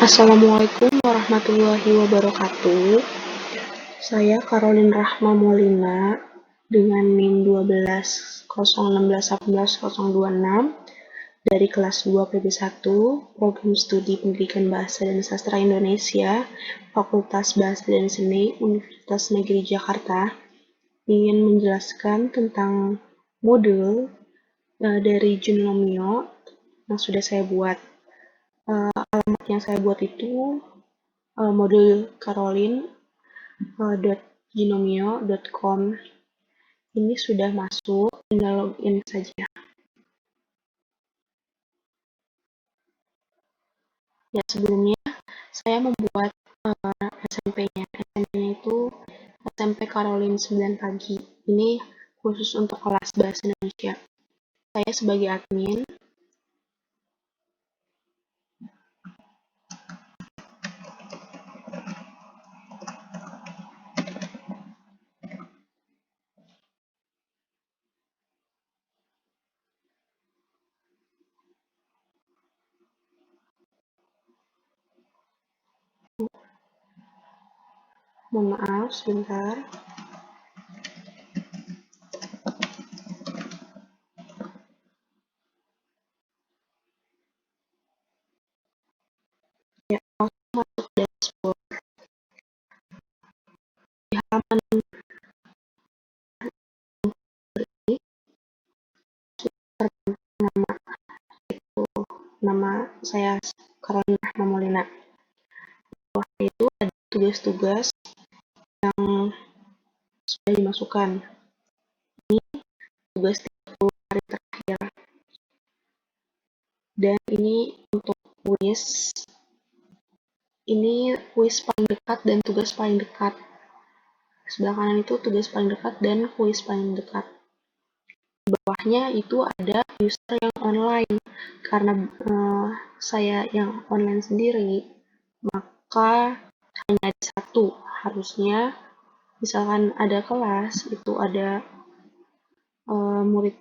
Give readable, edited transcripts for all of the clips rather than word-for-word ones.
Assalamualaikum warahmatullahi wabarakatuh. Saya Caroline Rahma Molina dengan NIM 12 dari kelas 2 PB1 Program Studi Pendidikan Bahasa dan Sastra Indonesia Fakultas Bahasa dan Seni Universitas Negeri Jakarta ingin menjelaskan tentang modul dari Junomio yang sudah saya buat. Alamat yang saya buat itu modul caroline.ginomio.com. Ini sudah masuk, tinggal login saja. Ya, sebelumnya saya membuat SMP-nya. SMP-nya itu SMP Caroline 9 pagi. Ini khusus untuk kelas Bahasa Indonesia. Saya sebagai admin. Mohon maaf, sebentar. Ya, langsung masuk dashboard. Di halaman ini nama itu nama saya Caroline Rahma Molina. Bawah itu ada tugas-tugas yang sudah dimasukkan. Ini tugas 30 hari terakhir. Dan ini untuk kuis. Ini kuis paling dekat dan tugas paling dekat. Sebelah kanan itu tugas paling dekat dan kuis paling dekat. Di bawahnya itu ada user yang online. Karena saya yang online sendiri, maka hanya ada satu. Harusnya misalkan ada kelas, itu ada murid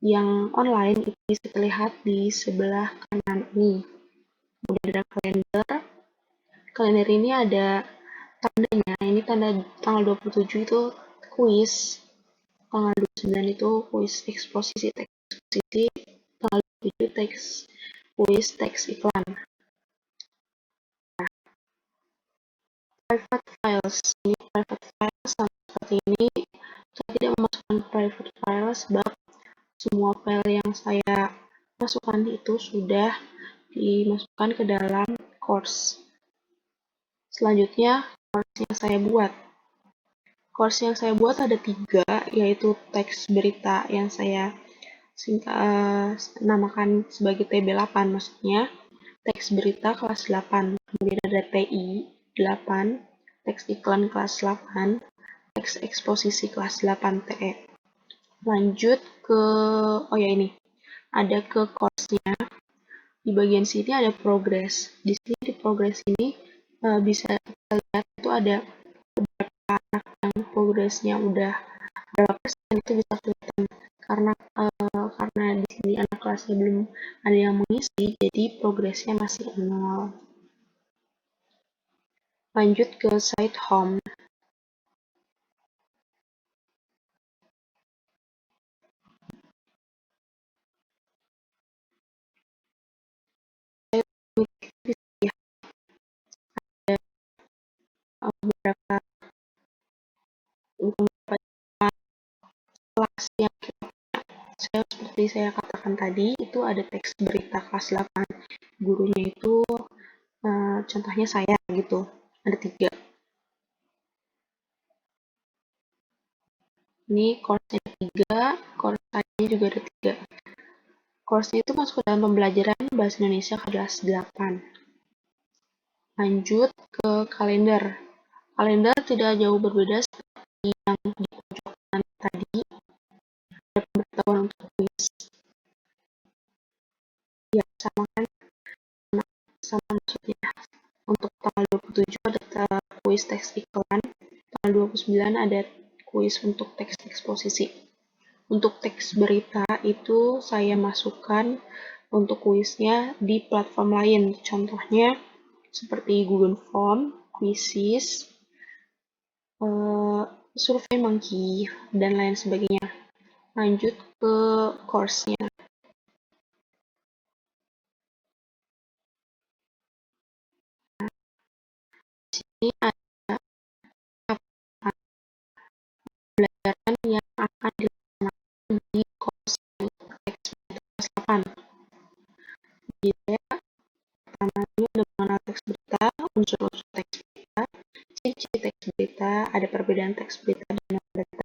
yang online, itu bisa terlihat di sebelah kanan ini. Kemudian ada kalender. Kalender ini ada tandanya. Ini tanda tanggal 27 itu kuis. Tanggal 29 itu kuis eksposisi teks eksposisi. Tanggal 27 kuis teks iklan. Private files. Ini private files sama seperti ini. Saya tidak memasukkan private files sebab semua file yang saya masukkan itu sudah dimasukkan ke dalam course. Selanjutnya, course yang saya buat. Course yang saya buat ada 3, yaitu teks berita yang saya namakan sebagai TB8, maksudnya teks berita kelas 8. Kemudian ada TI 8, teks iklan kelas 8, teks eksposisi kelas 8 TE. Lanjut ke, ini, ada ke course-nya. Di bagian sini ada progress. Di sini di progress ini bisa kita lihat itu ada beberapa anak yang progresnya udah berapa persen, itu bisa kelihatan karena di sini anak kelasnya belum ada yang mengisi, jadi progresnya masih 0. Lanjut ke site home. Saya bisa lihat ada beberapa kelas yang saya seperti saya katakan tadi, itu ada teks berita kelas 8. Gurunya itu contohnya saya gitu, ada 3. Ini course-nya 3, course saya juga ada 3. Course-nya itu masuk ke dalam pembelajaran Bahasa Indonesia kelas 8. Lanjut ke kalender. Kalender tidak jauh berbeda seperti yang di pojok kanan tadi. Ada pemberitahuan untuk kuis. Ya, sama kan? Sama maksudnya. Untuk tanggal 27 ada kuis teks iklan. Tanggal 29 ada kuis untuk teks eksposisi. Untuk teks berita itu saya masukkan untuk kuisnya di platform lain. Contohnya seperti Google Form, Quizzes, SurveyMonkey, dan lain sebagainya. Lanjut ke course-nya. Ini ada pembelajaran yang akan dilaksanakan di course kelas 8. Jadi, pertamanya ada mengenal teks berita, unsur-unsur teks berita, ciri-ciri teks berita, ada perbedaan teks berita dan metadata.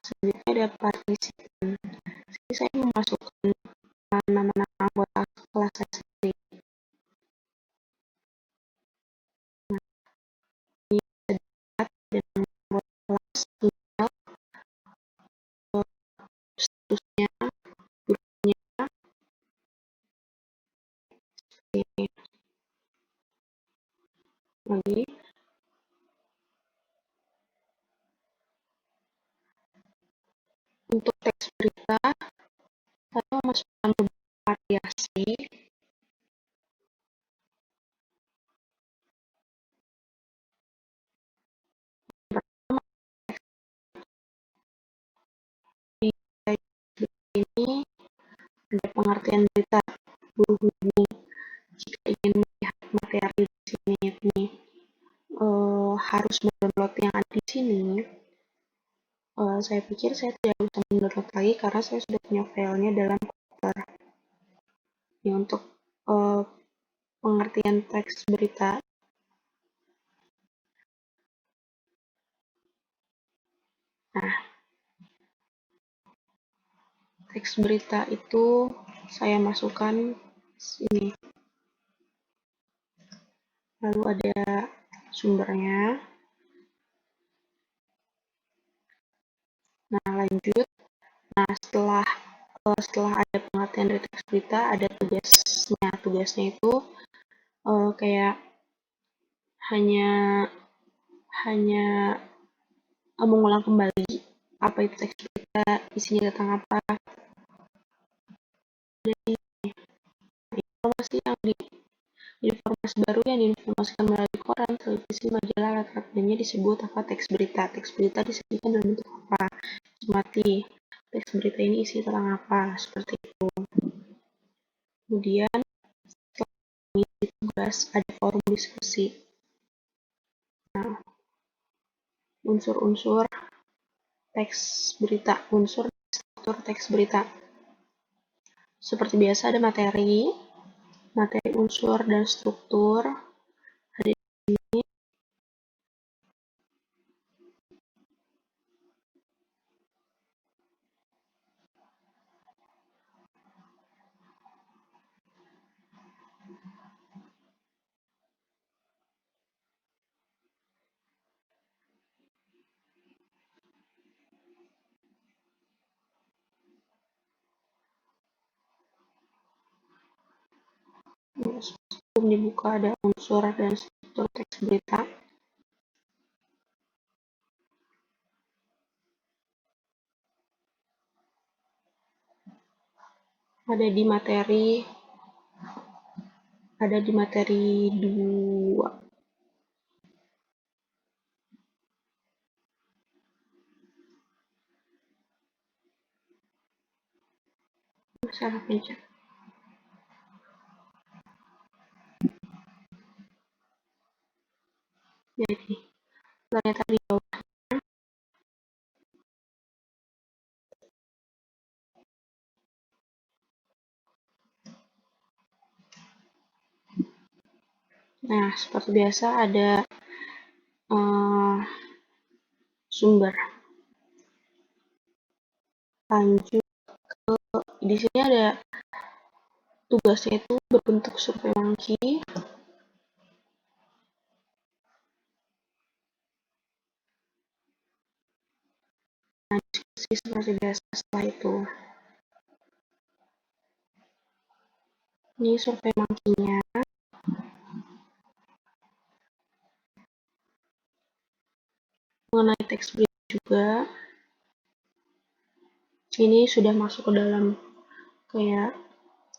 Selanjutnya ada partisipan. Jadi saya memasukkan nama-nama anggota kelas saya sendiri. Nah, ini terdapat dan anggota kelas tinggal statusnya, grupnya, ini lagi. Untuk teks berita, saya memasukkan beberapa variasi. Pertama, di ini ada pengertian berita berhubung jika ingin melihat materi di sini ini harus mendownload yang ada di sini. Saya pikir saya tidak usah mendownload lagi karena saya sudah punya filenya dalam komputer. Ini untuk pengertian teks berita. Nah, teks berita itu saya masukkan sini. Lalu ada sumbernya. Nah, lanjut. Nah, setelah ada pengertian dari teks berita, ada tugasnya. Tugasnya itu kayak hanya mengulang kembali apa itu teks berita, isinya tentang apa, dan informasi baru yang diinformasikan melalui koran, televisi, majalah, latar-belakangnya disebut apa teks berita. Teks berita disajikan dalam bentuk apa? Seperti teks berita ini isi tentang apa? Seperti itu. Kemudian setelah mengisi tugas ada forum diskusi. Nah, unsur-unsur teks berita, unsur struktur teks berita. Seperti biasa ada materi, unsur, dan struktur. Ada di sini. Sebelum dibuka ada unsur dan struktur teks berita. Ada di materi 2. Salah pencet. Jadi, ternyata di bawah. Nah, seperti biasa ada sumber. Lanjut ke di sini ada tugasnya itu berbentuk SurveyMonkey. Nah, diskusi seperti biasa setelah itu. Ini SurveyMonkey-nya. Mengenai teks berita juga. Ini sudah masuk ke dalam kayak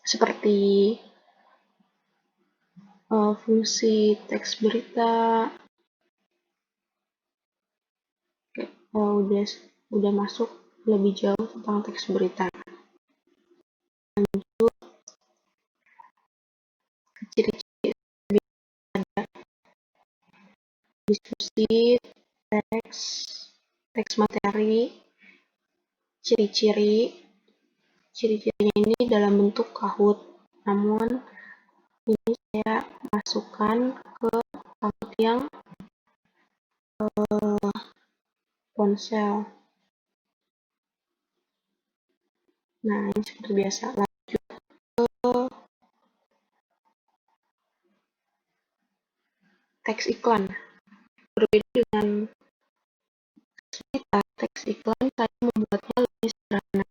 seperti fungsi teks berita. Oke, udah masuk lebih jauh tentang teks berita. Lanjut ke ciri-ciri diskusi, teks materi, ciri-cirinya ini dalam bentuk Kahoot, namun ini saya masukkan ke Kahoot yang ponsel. Nah, ini seperti biasa. Lanjut ke teks iklan. Berbeda dengan teks iklan, saya membuatnya lebih sederhana.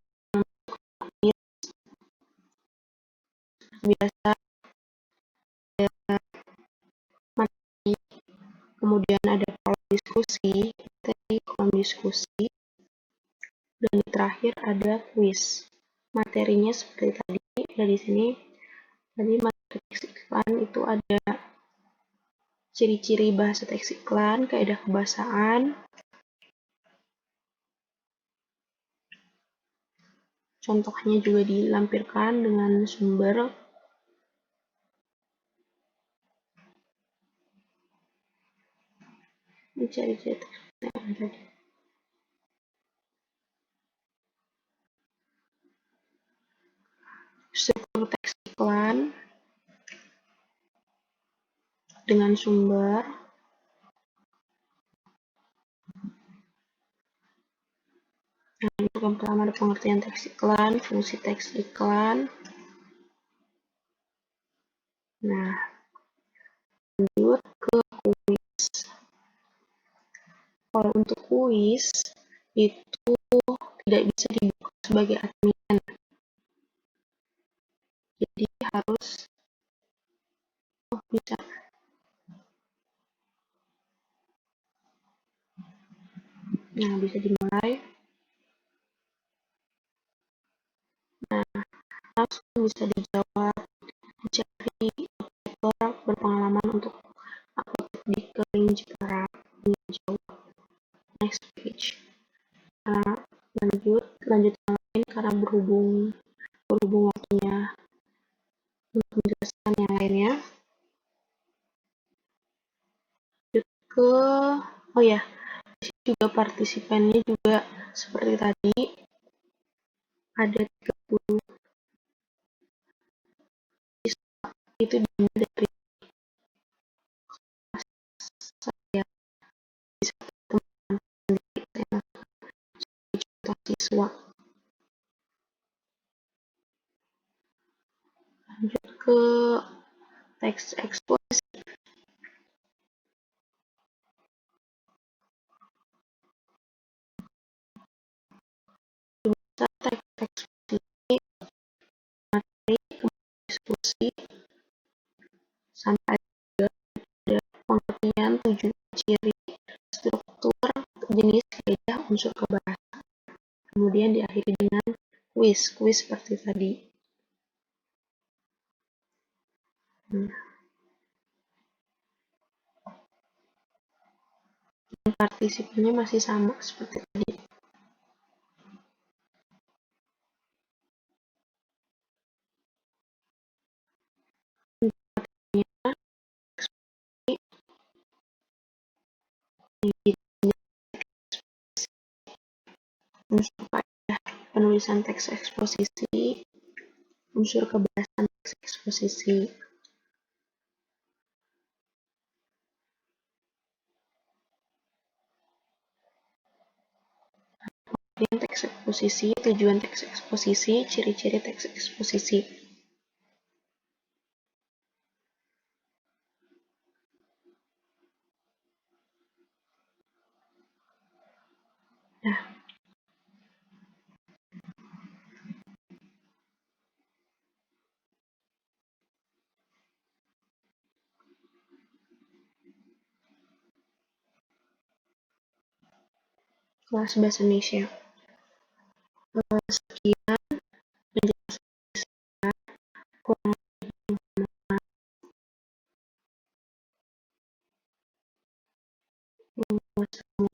Biasa materi, kemudian ada kolom diskusi, dan terakhir ada kuis. Materinya seperti tadi, dari sini. Tadi materi teks iklan itu ada ciri-ciri bahasa teks iklan, kaidah kebahasaan, contohnya juga dilampirkan dengan sumber. Ini ciri-ciri teks iklan tadi. Struktur teks iklan dengan sumber. Nah, untuk yang pertama ada pengertian teks iklan, fungsi teks iklan. Nah, lanjut ke kuis. Kalau untuk kuis, itu tidak bisa dibuka sebagai admin. Jadi harus bisa. Nah, bisa dimulai. Nah, langsung bisa dijawab, dicari operator berpengalaman untuk upload di link Jepara. Jawab next page. Nah, lanjut yang lain karena berhubung waktunya untuk menjelaskan yang lainnya. Lanjut ke juga partisipannya juga seperti tadi ada 30 siswa, itu diambil dari saya, bisa teman sendiri, saya contoh siswa. Lanjut ke teks eksposisi. Teks eksposisi, materi, kemudian diskusi, sampai ada pengertian, tujuan, ciri, struktur, jenis, kaidah, unsur kebahasaan. Kemudian diakhiri dengan kuis seperti tadi. Partisipannya masih sama seperti tadi. Unsur kaidah penulisan teks eksposisi, unsur kebahasan teks eksposisi. Pengertian teks eksposisi, tujuan teks eksposisi, ciri-ciri teks eksposisi. Nah, kelas bahasa Indonesia. Sekian penjelasan saya, kurang Wassalamualaikum